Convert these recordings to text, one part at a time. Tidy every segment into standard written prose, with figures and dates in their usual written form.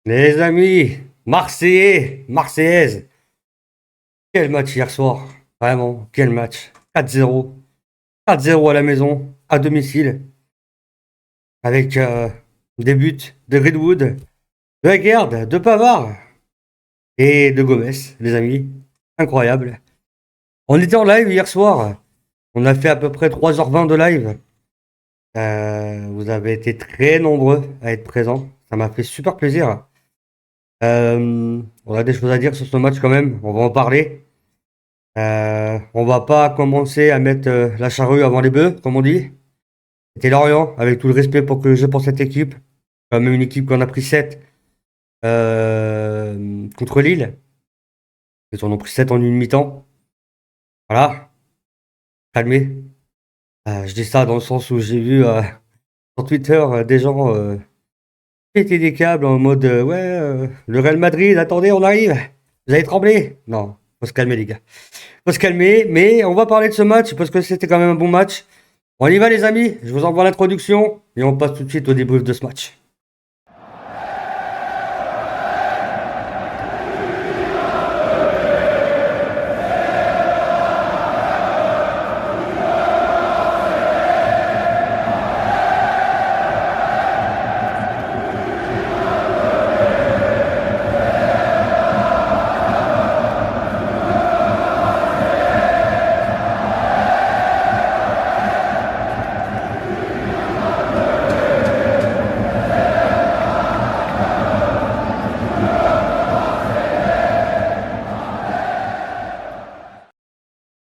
Les amis, Marseillais, Marseillaises, quel match hier soir. Vraiment, quel match. 4-0. 4-0 à la maison, à domicile, avec des buts de Greenwood, de Lagarde, de Pavard et de Gomez, les amis. Incroyable. On était en live hier soir. On a fait à peu près 3h20 de live. Vous avez été très nombreux à être présents. Ça m'a fait super plaisir. On a des choses à dire sur ce match quand même. On va en parler. On va pas commencer à mettre la charrue avant les bœufs, comme on dit. C'était Lorient, avec tout le respect pour que je pour cette équipe. Quand même une équipe qu'on a pris 7 contre Lille. Ils en ont pris 7 en une mi-temps. Voilà, calmez. Je dis ça dans le sens où j'ai vu sur Twitter des gens péter des câbles en mode ouais, le Real Madrid, attendez, on arrive. Vous allez trembler. Non, faut se calmer les gars. Faut se calmer, mais on va parler de ce match parce que c'était quand même un bon match. On y va les amis, je vous envoie l'introduction et on passe tout de suite au débrief de ce match.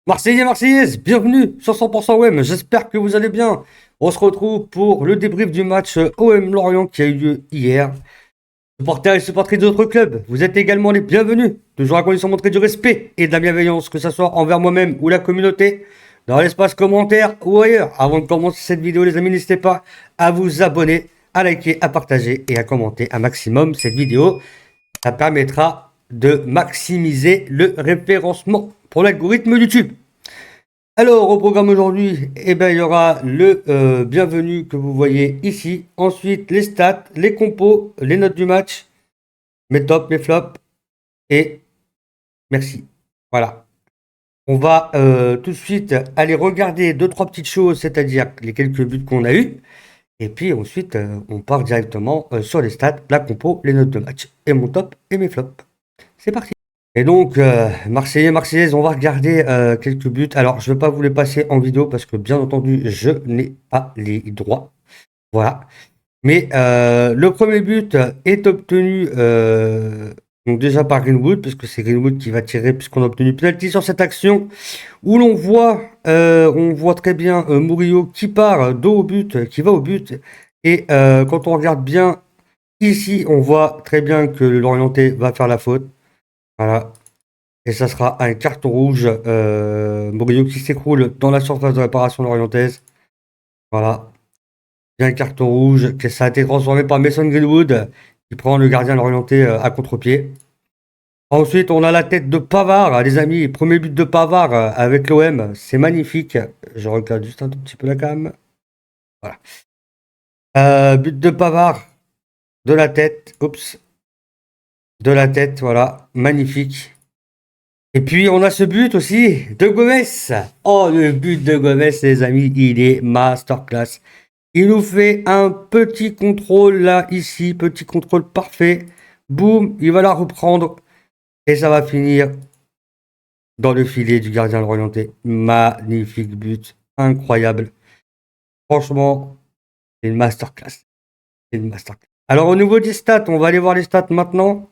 Marseillais, Marseillaises, bienvenue sur 100% OM, j'espère que vous allez bien. On se retrouve pour le débrief du match OM Lorient qui a eu lieu hier. Supporters et supportrices d'autres clubs, vous êtes également les bienvenus. Toujours à condition de montrer du respect et de la bienveillance, que ce soit envers moi-même ou la communauté, dans l'espace commentaire ou ailleurs. Avant de commencer cette vidéo, les amis, n'hésitez pas à vous abonner, à liker, à partager et à commenter un maximum cette vidéo. Ça permettra de maximiser le référencement pour l'algorithme YouTube. Alors, au programme aujourd'hui, il y aura le bienvenu que vous voyez ici. Ensuite, les stats, les compos, les notes du match, mes tops, mes flops. Et merci. Voilà. On va tout de suite aller regarder deux, trois petites choses, c'est-à-dire les quelques buts qu'on a eus. Et puis ensuite, on part directement sur les stats, la compo, les notes de match, et mon top et mes flops. C'est parti. Et donc, Marseillais, Marseillaises, on va regarder quelques buts. Alors, je ne vais pas vous les passer en vidéo parce que, bien entendu, je n'ai pas les droits. Voilà. Mais le premier but est obtenu donc déjà par Greenwood, puisque c'est Greenwood qui va tirer, puisqu'on a obtenu penalty sur cette action, où on voit très bien Murillo qui part dos au but, qui va au but. Et quand on regarde bien ici, on voit très bien que le Lorientais va faire la faute. Voilà. Et ça sera un carton rouge. Murillo qui s'écroule dans la surface de réparation lorientaise. Voilà. Il y a un carton rouge. Que ça a été transformé par Mason Greenwood qui prend le gardien Lorientais à contre-pied. Ensuite, on a la tête de Pavard, les amis. Premier but de Pavard avec l'OM. C'est magnifique. Je regarde juste un tout petit peu la cam. Voilà. But de Pavard. De la tête. Oups. De la tête, voilà. Magnifique. Et puis on a ce but aussi de Gomez. Oh, le but de Gomez, les amis, il est masterclass. Il nous fait un petit contrôle là, ici, petit contrôle parfait. Boum, il va la reprendre et ça va finir dans le filet du gardien Lorientais. Magnifique but, incroyable. Franchement, c'est une masterclass. C'est une masterclass. Alors au niveau des stats, on va aller voir les stats maintenant.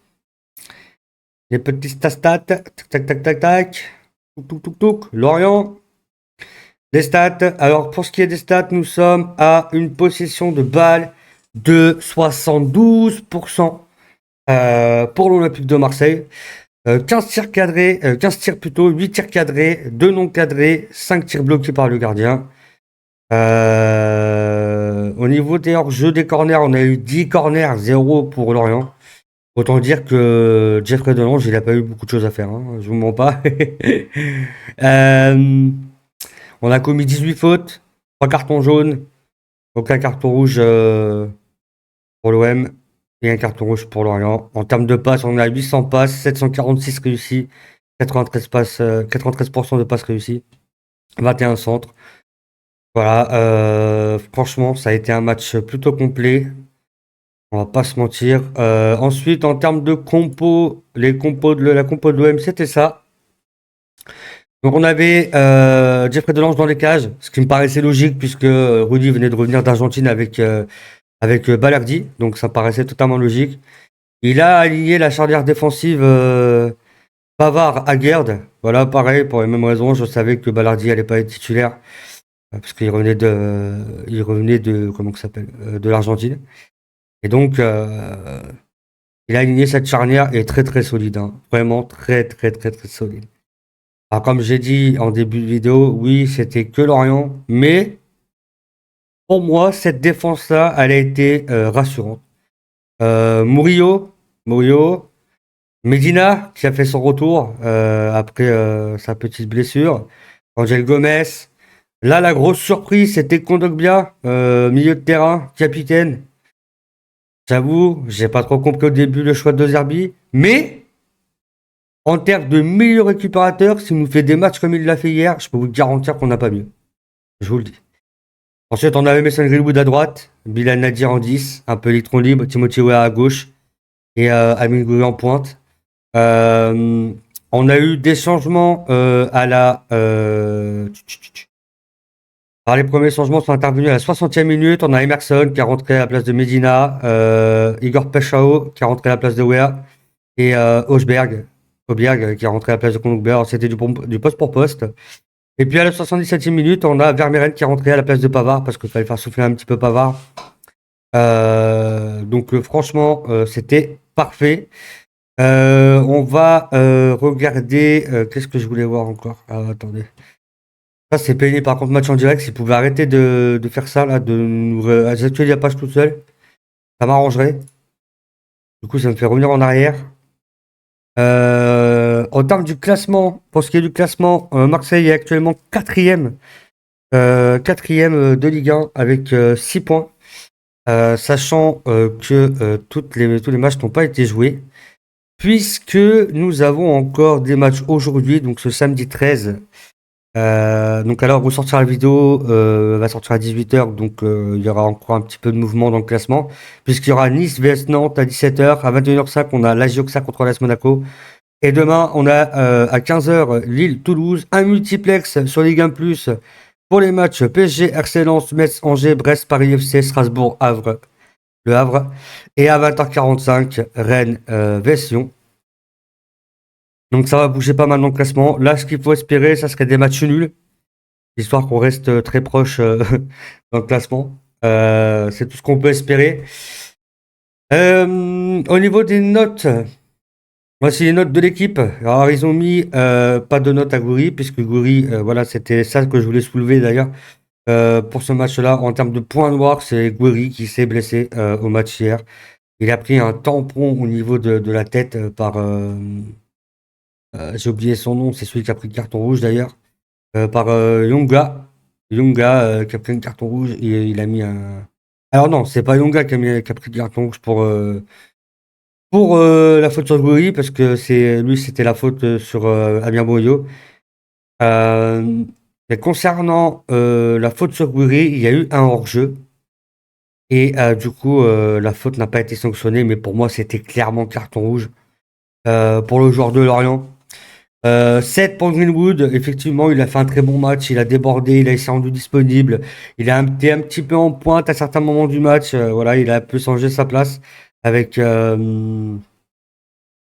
Les petits stats, tac, tac, tac, tac, tac. Touc, touc, touc, Lorient. Les stats. Alors, pour ce qui est des stats, nous sommes à une possession de balles de 72% pour l'Olympique de Marseille. 15 tirs cadrés, 15 tirs plutôt, 8 tirs cadrés, 2 non cadrés, 5 tirs bloqués par le gardien. Au niveau des hors-jeux des corners, on a eu 10 corners, 0 pour Lorient. Autant dire que Jeffrey Delange, il n'a pas eu beaucoup de choses à faire, hein, je vous mens pas. On a commis 18 fautes, 3 cartons jaunes, aucun carton rouge pour l'OM. et un carton rouge pour Lorient. En termes de passes, on a 800 passes, 746 réussis, 93 passes, 93% de passes réussies, 21 centres. Voilà, franchement, ça a été un match plutôt complet. On va pas se mentir. Ensuite, en termes de compos, la compo de l'OM, c'était ça. Donc on avait Jeffrey Delange dans les cages, ce qui me paraissait logique puisque Rudy venait de revenir d'Argentine avec Balerdi, donc ça me paraissait totalement logique. Il a aligné la charnière défensive Pavard à Guerd. Voilà, pareil, pour les mêmes raisons, je savais que Balerdi allait pas être titulaire parce il revenait de comment ça s'appelle, de l'Argentine. Et donc il a aligné cette charnière et très très solide, hein. Vraiment très très très très solide. Alors comme j'ai dit en début de vidéo, oui, c'était que Lorient, mais pour moi, cette défense-là, elle a été rassurante. Murillo, Murillo, Medina, qui a fait son retour après sa petite blessure. Angel Gomez. Là, la grosse surprise, c'était Kondogbia, milieu de terrain, capitaine. J'avoue, j'ai pas trop compris au début le choix de Zerbi, mais en termes de meilleur récupérateur, s'il nous fait des matchs comme il l'a fait hier, je peux vous garantir qu'on n'a pas mieux. Je vous le dis. Ensuite, on avait Mason Greenwood à droite, Bilal Nadir en 10, un peu électron libre, Timothy Weah à gauche et Amin Gouiri en pointe. On a eu des changements à la. Alors, les premiers changements sont intervenus à la 60e minute. On a Emerson qui a rentré à la place de Medina, Igor Pechao qui a rentré à la place de Weah et Oberg qui a rentré à la place de Kondogbia. C'était du poste pour poste. Et puis à la 77e minute, on a Vermeeren qui est rentré à la place de Pavard parce qu'il fallait faire souffler un petit peu Pavard. Donc franchement, c'était parfait. On va regarder. Qu'est-ce que je voulais voir encore? Ah, attendez. Ça, c'est payé par contre match en direct. S'ils pouvaient arrêter de faire ça, là, de nous actualiser la page tout seul, ça m'arrangerait. Du coup, ça me fait revenir en arrière. En termes du classement, pour ce qui est du classement, Marseille est actuellement quatrième. Quatrième de Ligue 1 avec 6 points, sachant que tous les matchs n'ont pas été joués, puisque nous avons encore des matchs aujourd'hui, donc ce samedi 13. Donc alors, vous sortir la vidéo va sortir à 18h, donc il y aura encore un petit peu de mouvement dans le classement, puisqu'il y aura Nice vs Nantes à 17h, à 21h05 on a l'Ajax contre l'AS Monaco, et demain on a à 15h Lille-Toulouse, un multiplex sur Ligue 1+, pour les matchs PSG, RC Lens, Metz, Angers, Brest, Paris FC, Strasbourg, Havre, Le Havre. Et à 20h45, Rennes, vs Lyon. Donc ça va bouger pas mal dans le classement. Là, ce qu'il faut espérer, ça serait des matchs nuls, histoire qu'on reste très proche dans le classement. C'est tout ce qu'on peut espérer. Au niveau des notes, voici les notes de l'équipe. Alors, ils ont mis pas de notes à Gouiri, puisque Gouiri, voilà, c'était ça que je voulais soulever d'ailleurs. Pour ce match-là, en termes de points noirs, c'est Gouiri qui s'est blessé au match hier. Il a pris un tampon au niveau de la tête par. J'ai oublié son nom, c'est celui qui a pris le carton rouge d'ailleurs. Par Yonga. Yonga qui a pris le carton rouge et il a mis un. Alors non, c'est pas Yonga qui a pris le carton rouge pour la faute sur Gouiri, parce que c'était la faute sur Amir Boyo. Mais concernant la faute sur Gouiri, il y a eu un hors-jeu. Et du coup, la faute n'a pas été sanctionnée, mais pour moi, c'était clairement carton rouge pour le joueur de Lorient. 7 pour Greenwood, effectivement, il a fait un très bon match, il a débordé, il a été rendu disponible, il a été un petit peu en pointe à certains moments du match, voilà, il a un peu changé sa place avec,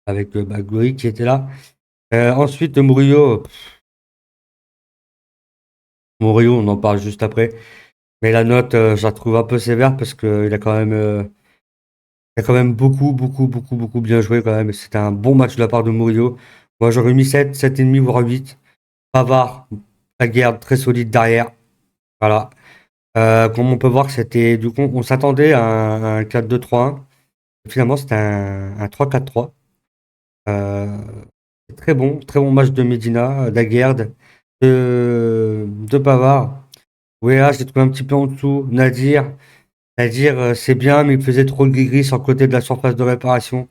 Gouiri qui était là. Ensuite, Murillo, on en parle juste après. Mais la note, je la trouve un peu sévère parce qu'il a quand même, beaucoup, beaucoup, beaucoup, beaucoup bien joué quand même. C'était un bon match de la part de Murillo. Moi, j'aurais mis 7, 7,5, voire 8. Pavard, la guerre très solide derrière. Voilà. Comme on peut voir, c'était du coup, on s'attendait à un 4-2-3-1. Finalement, c'était un 3-4-3. Euh, très bon match de Medina, d'Aguerd, de Pavard. Ouais, là, j'ai trouvé un petit peu en dessous. Nadir, C'est-à-dire, c'est bien, mais il faisait trop de gris-gris sur le côté de la surface de réparation.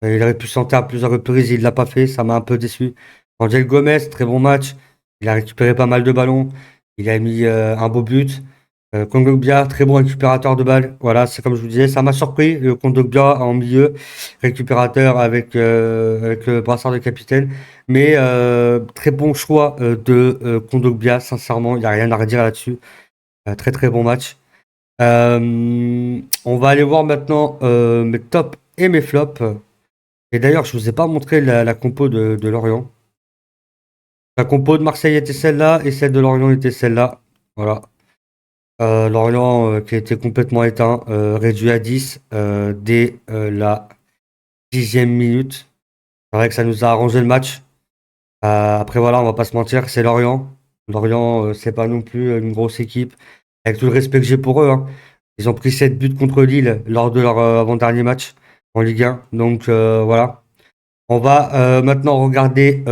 Il aurait pu sentir à plusieurs reprises, il l'a pas fait, ça m'a un peu déçu. Angel Gomez, très bon match. Il a récupéré pas mal de ballons. Il a mis un beau but. Kondogbia, très bon récupérateur de balles. Voilà, c'est comme je vous disais, ça m'a surpris. Kondogbia en milieu, récupérateur avec le brassard de capitaine. Mais très bon choix de Kondogbia, sincèrement, il n'y a rien à redire là-dessus. Très très bon match. On va aller voir maintenant mes tops et mes flops. Et d'ailleurs, je vous ai pas montré la compo de Lorient. La compo de Marseille était celle-là et celle de Lorient était celle-là. Voilà. Lorient qui a été complètement éteint, réduit à 10 dès la 10e minute. C'est vrai que ça nous a arrangé le match. Après voilà, on va pas se mentir, c'est Lorient. Lorient, c'est pas non plus une grosse équipe. Avec tout le respect que j'ai pour eux, hein. Ils ont pris 7 buts contre Lille lors de leur avant-dernier match en Ligue 1. Donc voilà. On va maintenant regarder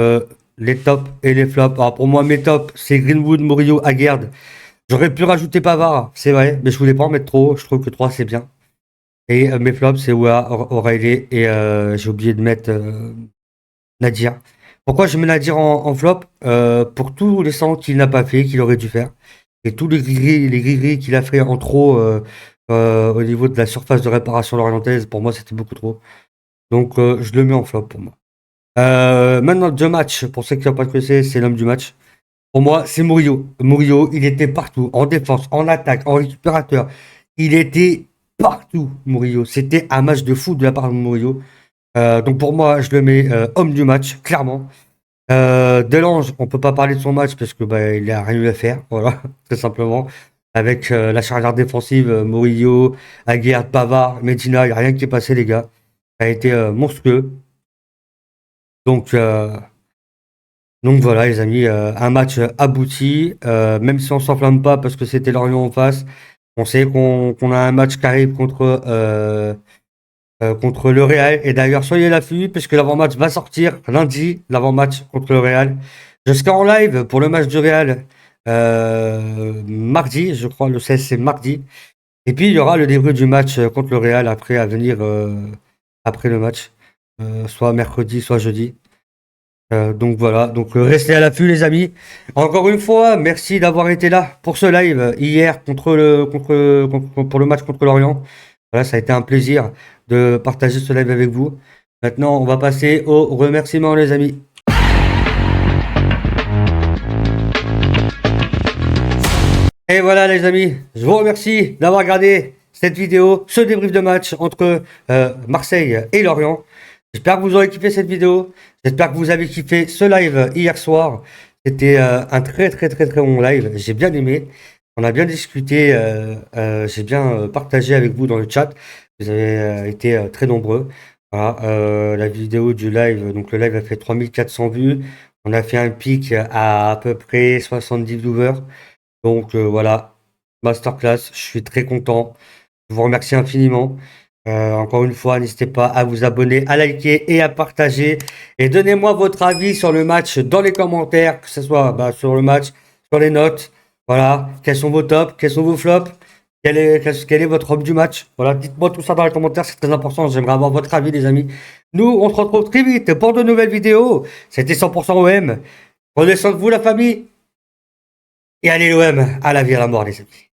les tops et les flops. Alors pour moi, mes tops, c'est Greenwood, Murillo, Aguerd. J'aurais pu rajouter Pavard, c'est vrai, mais je voulais pas en mettre trop. Je trouve que 3 c'est bien. Et mes flops, c'est Oua, O'Reilly et j'ai oublié de mettre Nadir. Pourquoi je mets Nadir en flop? Pour tous les centres qu'il n'a pas fait, qu'il aurait dû faire. Et tous les gris qu'il a fait en trop au niveau de la surface de réparation lorientaise, pour moi, c'était beaucoup trop. Donc je le mets en flop pour moi. Maintenant, deux matchs, pour ceux qui n'ont pas que c'est l'homme du match. Pour moi, c'est Murillo. Murillo, il était partout, en défense, en attaque, en récupérateur. Il était partout, Murillo. C'était un match de fou de la part de Murillo. Donc pour moi, je le mets homme du match, clairement. Delange, on peut pas parler de son match parce que bah, il a rien eu à faire, voilà, très simplement. Avec la charnière défensive, Murillo, Aguerd, Pavard, Medina, il n'y a rien qui est passé, les gars. Ça a été monstrueux. Donc, euh, donc voilà, les amis, un match abouti, même si on s'enflamme pas parce que c'était Lorient en face. On sait qu'on a un match qui arrive contre le Real. Et d'ailleurs, soyez à l'affût, puisque l'avant-match va sortir lundi, l'avant-match contre le Real. Je serai en live pour le match du Real mardi, je crois, le 16 c'est mardi. Et puis, il y aura le débrief du match contre le Real après à venir après le match, soit mercredi, soit jeudi. Donc voilà, donc restez à l'affût les amis. Encore une fois, merci d'avoir été là pour ce live hier pour le match contre l'Orient. Voilà, ça a été un plaisir de partager ce live avec vous. Maintenant, on va passer aux remerciements les amis. Et voilà les amis, je vous remercie d'avoir regardé cette vidéo, ce débrief de match entre Marseille et Lorient. J'espère que vous aurez kiffé cette vidéo. J'espère que vous avez kiffé ce live hier soir. C'était un très très très très bon live. J'ai bien aimé. On a bien discuté. J'ai bien partagé avec vous dans le chat. Vous avez été très nombreux. Voilà, la vidéo du live, donc le live a fait 3400 vues. On a fait un pic à peu près 70 viewers. Donc voilà, masterclass. Je suis très content. Je vous remercie infiniment. Encore une fois, n'hésitez pas à vous abonner, à liker et à partager. Et donnez-moi votre avis sur le match dans les commentaires, que ce soit sur le match, sur les notes. Voilà, quels sont vos tops, quels sont vos flops, quel est votre homme du match. Voilà, dites-moi tout ça dans les commentaires, c'est très important. J'aimerais avoir votre avis, les amis. Nous, on se retrouve très vite pour de nouvelles vidéos. C'était 100% OM. Prenez soin de vous, la famille. Et allez l'OM, à la vie, à la mort, les amis.